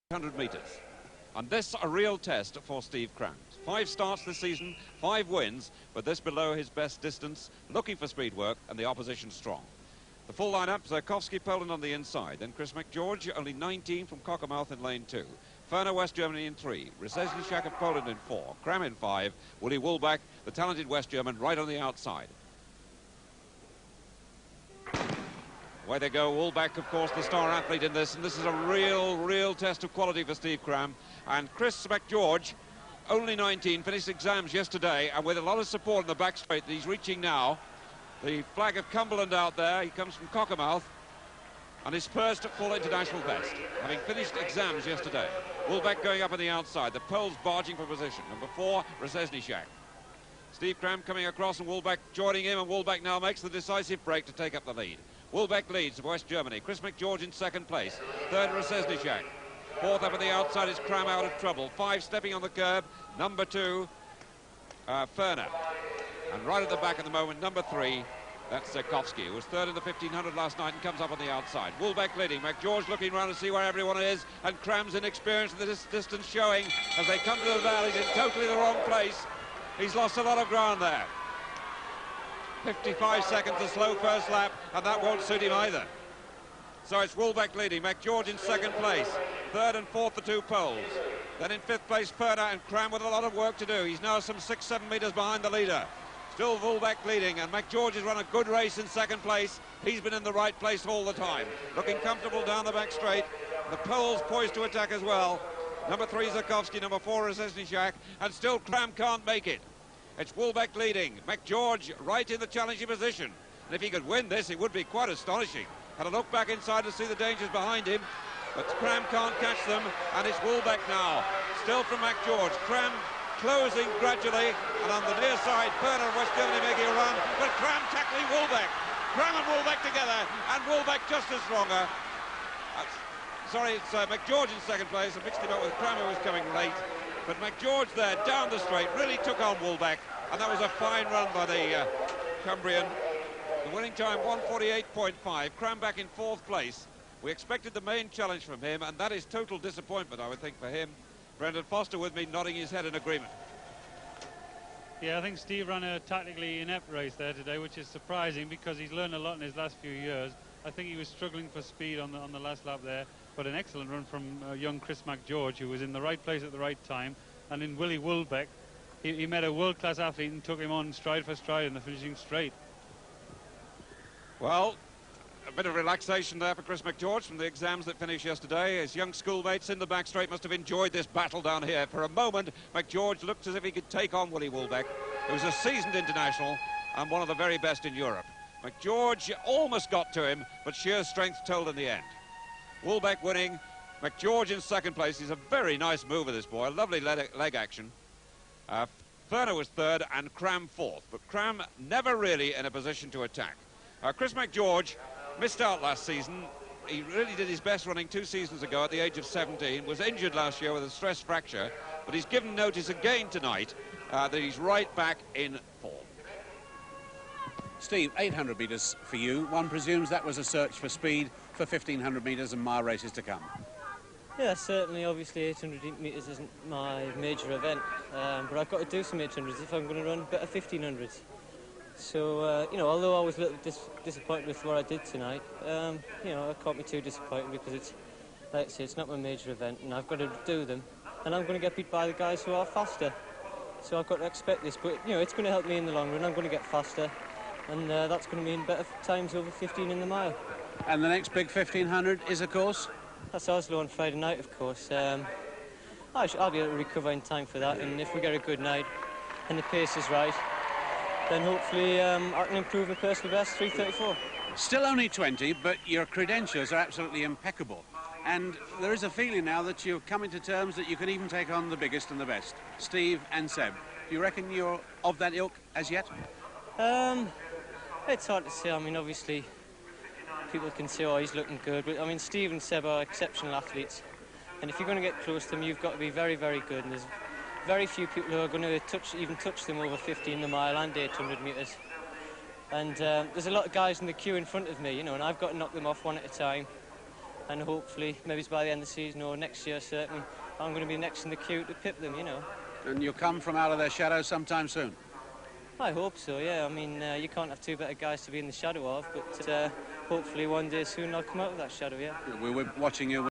100 metres. And this a real test for Steve Cram. 5 starts this season, 5 wins, but this below his best distance, looking for speed work, and the opposition strong. The full lineup: Zerkowski, Poland on the inside, then Chris McGeorge, only 19, from Cockermouth in lane 2. Ferner, West Germany in 3, Rzeźniak of Poland in 4, Cram in 5, Willi Wulbeck, the talented West German, right on the outside. Away they go. Wulbeck, of course, the star athlete in this, and this is a real test of quality for Steve Cram. And Chris McGeorge, only 19, finished exams yesterday, and with a lot of support in the back straight that he's reaching now. The flag of Cumberland out there. He comes from Cockermouth, and his first full international best, having finished exams yesterday. Wulbeck going up on the outside, the Poles barging for position. Number 4, Rzeźniak. Steve Cram coming across, and Wulbeck joining him, and Wulbeck now makes the decisive break to take up the lead. Wulbeck leads West Germany. Chris McGeorge in 2nd place. 3rd, Rzeźniak. 4th up on the outside is Cram, out of trouble. 5 stepping on the curb. Number 2, Ferner. And right at the back at the moment, number 3, that's Zerkowski, who was 3rd in the 1500 last night and comes up on the outside. Wulbeck leading. McGeorge looking around to see where everyone is, and Cram's inexperience in the distance showing as they come to the valley. He's in totally the wrong place. He's lost a lot of ground there. 55 seconds, a slow first lap, and that won't suit him either. So it's Wulbeck leading, McGeorge in 2nd place, 3rd and 4th the 2 Poles. Then in 5th place Ferner, and Cram with a lot of work to do. He's now some 6-7 metres behind the leader. Still Wulbeck leading, and McGeorge has run a good race in 2nd place. He's been in the right place all the time, looking comfortable down the back straight. The Poles poised to attack as well. Number 3 Zerkowski, number 4 Rzeźniak, and still Cram can't make it. It's Wulbeck leading, McGeorge right in the challenging position. And if he could win this, it would be quite astonishing. Had a look back inside to see the dangers behind him, but Cram can't catch them, and it's Wulbeck now. Still from McGeorge. Cram closing gradually, and on the near side, Ferner, West Germany making a run, but Cram tackling Wulbeck. Cram and Wulbeck together, and Wulbeck just as stronger. Sorry, it's McGeorge in 2nd place. I mixed him up with Cram, who was coming late. But McGeorge there, down the straight, really took on Wulbeck, and that was a fine run by the Cumbrian. The winning time, 1:48.5. Cram back in 4th place. We expected the main challenge from him, and that is total disappointment, I would think, for him. Brendan Foster with me, nodding his head in agreement. Yeah, I think Steve ran a tactically inept race there today, which is surprising because he's learned a lot in his last few years. I think he was struggling for speed on the last lap there, but an excellent run from young Chris McGeorge, who was in the right place at the right time. And in Willi Wulbeck, he met a world-class athlete and took him on stride for stride in the finishing straight. Well, a bit of relaxation there for Chris McGeorge from the exams that finished yesterday. His young schoolmates in the back straight must have enjoyed this battle down here. For a moment, McGeorge looked as if he could take on Willi Wulbeck, who's a seasoned international and one of the very best in Europe. McGeorge almost got to him, but sheer strength told in the end. Wulbeck winning, McGeorge in 2nd place. He's a very nice mover, this boy, lovely leg action. Ferner was 3rd and Cram 4th, but Cram never really in a position to attack. Chris McGeorge missed out last season. He really did his best running 2 seasons ago at the age of 17, was injured last year with a stress fracture, but he's given notice again tonight that he's right back in form. Steve, 800 metres for you. One presumes that was a search for speed for 1500 metres and mile races to come. Yeah, certainly. Obviously 800 metres isn't my major event, but I've got to do some 800s if I'm going to run better 1500s. So, you know, although I was a little disappointed with what I did tonight, you know, it can't be too disappointing because it's, like I say, it's not my major event and I've got to do them, and I'm going to get beat by the guys who are faster. So I've got to expect this, but, you know, it's going to help me in the long run. I'm going to get faster, and that's going to mean better times over 15 in the mile. And the next big 1500 is, of course? That's Oslo on Friday night, of course. I'll be able to recover in time for that, and if we get a good night and the pace is right, then hopefully I can improve my personal best, 3:34. Still only 20, but your credentials are absolutely impeccable. And there is a feeling now that you're coming to terms that you can even take on the biggest and the best, Steve and Seb. Do you reckon you're of that ilk as yet? It's hard to say. I mean, obviously, people can say, oh, he's looking good. But, I mean, Steve and Seb are exceptional athletes. And if you're going to get close to them, you've got to be very, very good. And there's very few people who are going to even touch them over 50 in the mile and 800 metres. And there's a lot of guys in the queue in front of me, you know, and I've got to knock them off one at a time. and hopefully maybe it's by the end of the season or next year certainly I'm going to be next in the queue to pip them, you know. And you'll come from out of their shadow sometime soon? I hope so, yeah. I mean, you can't have two better guys to be in the shadow of, but hopefully one day soon I'll come out of that shadow, yeah. We're watching you.